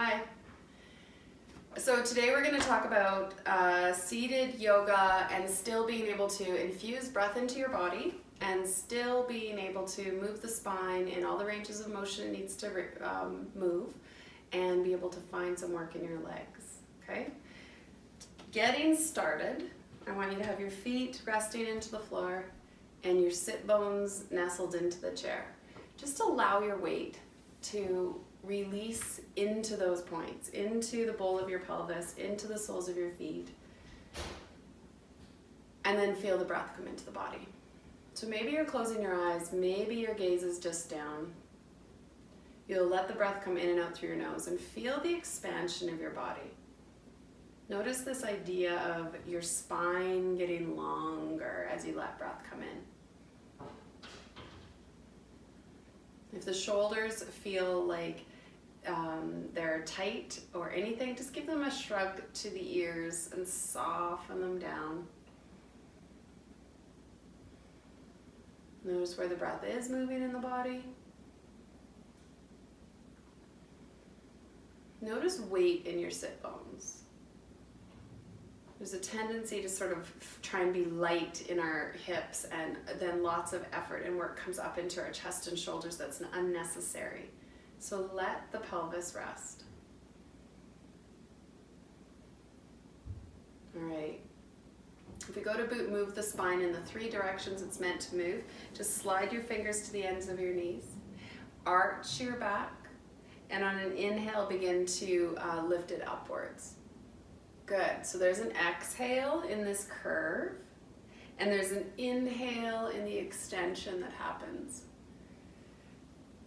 Hi. So today we're going to talk about seated yoga and still being able to infuse breath into your body and still being able to move the spine in all the ranges of motion it needs to move and be able to find some work in your legs. Okay? Getting started, I want you to have your feet resting into the floor and your sit bones nestled into the chair. Just allow your weight to release into those points, into the bowl of your pelvis, into the soles of your feet, and then feel the breath come into the body. So maybe you're closing your eyes, maybe your gaze is just down. You'll let the breath come in and out through your nose and feel the expansion of your body. Notice this idea of your spine getting longer as you let breath come in. If the shoulders feel like they're tight or anything, just give them a shrug to the ears and soften them down. Notice where the breath is moving in the body. Notice weight in your sit bones. There's a tendency to sort of try and be light in our hips, and then lots of effort and work comes up into our chest and shoulders that's unnecessary. So let the pelvis rest. All right. If we go to move the spine in the 3 directions it's meant to move, just slide your fingers to the ends of your knees, arch your back, and on an inhale begin to lift it upwards. Good. So there's an exhale in this curve, and there's an inhale in the extension that happens.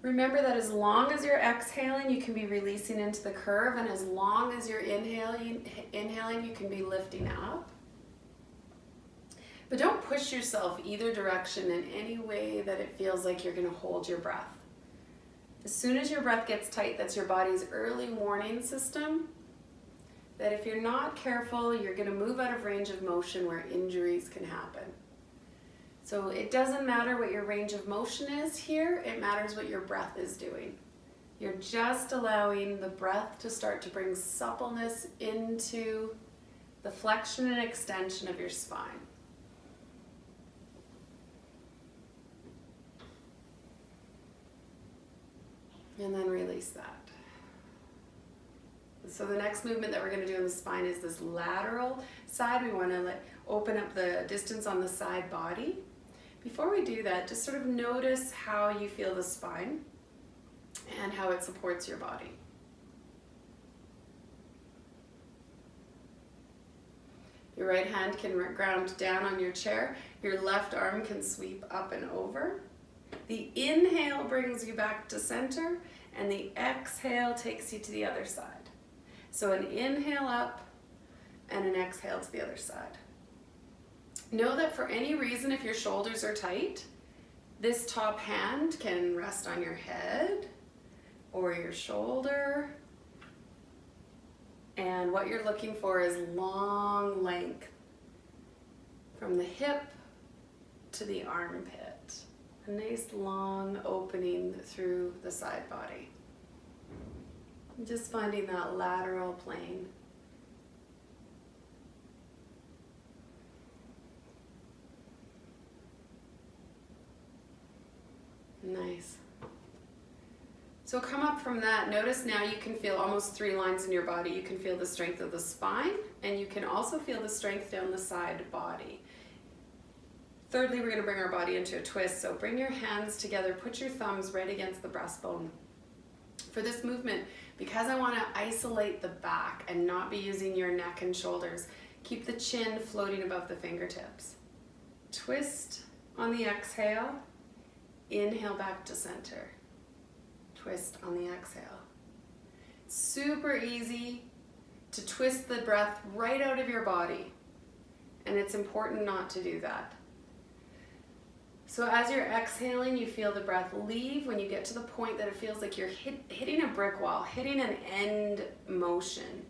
Remember that as long as you're exhaling, you can be releasing into the curve, and as long as you're inhaling, you can be lifting up. But don't push yourself either direction in any way that it feels like you're going to hold your breath. As soon as your breath gets tight, that's your body's early warning system that if you're not careful, you're going to move out of range of motion where injuries can happen. So it doesn't matter what your range of motion is here, it matters what your breath is doing. You're just allowing the breath to start to bring suppleness into the flexion and extension of your spine. And then release that. So the next movement that we're going to do in the spine is this lateral side. We want to open up the distance on the side body. Before we do that, just sort of notice how you feel the spine and how it supports your body. Your right hand can ground down on your chair. Your left arm can sweep up and over. The inhale brings you back to center, and the exhale takes you to the other side. So an inhale up and an exhale to the other side. Know that for any reason, if your shoulders are tight, this top hand can rest on your head or your shoulder. And what you're looking for is long length from the hip to the armpit. A nice long opening through the side body. Just finding that lateral plane. Nice. So come up from that. Notice now you can feel almost 3 lines in your body. You can feel the strength of the spine, and you can also feel the strength down the side body. Thirdly, we're going to bring our body into a twist. So bring your hands together, put your thumbs right against the breastbone. For this movement, because I want to isolate the back and not be using your neck and shoulders, keep the chin floating above the fingertips. Twist on the exhale, inhale back to center. Twist on the exhale. Super easy to twist the breath right out of your body, and it's important not to do that. So as you're exhaling, you feel the breath leave. When you get to the point that it feels like you're hitting a brick wall, hitting an end motion,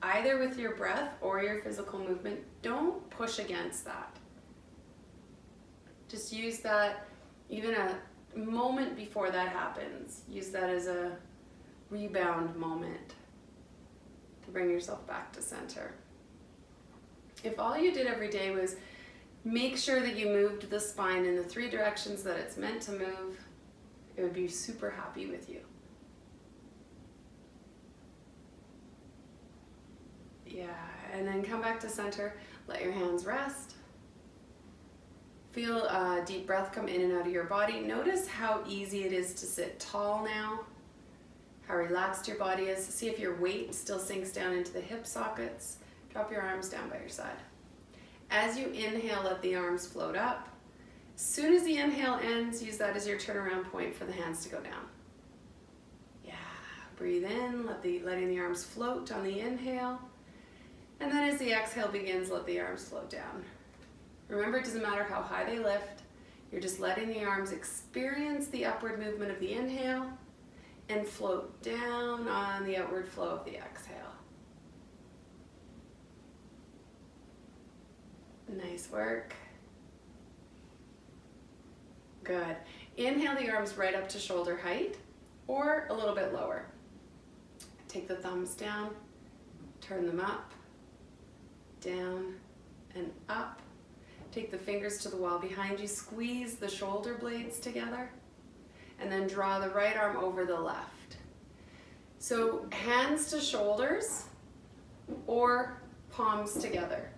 either with your breath or your physical movement, don't push against that. Just use that, even a moment before that happens, use that as a rebound moment. to bring yourself back to center. If all you did every day was make sure that you moved the spine in the 3 directions that it's meant to move, it would be super happy with you. Yeah, and then come back to center. Let your hands rest. Feel a deep breath come in and out of your body. Notice how easy it is to sit tall now, how relaxed your body is. See if your weight still sinks down into the hip sockets. Drop your arms down by your side. As you inhale, let the arms float up. As soon as the inhale ends, use that as your turnaround point for the hands to go down. Yeah, breathe in, letting the arms float on the inhale. And then as the exhale begins, let the arms float down. Remember, it doesn't matter how high they lift. You're just letting the arms experience the upward movement of the inhale and float down on the outward flow of the exhale. Nice work. Good. Inhale the arms right up to shoulder height or a little bit lower. Take the thumbs down, turn them up, down, and up. Take the fingers to the wall behind you, squeeze the shoulder blades together, and then draw the right arm over the left. So hands to shoulders or palms together.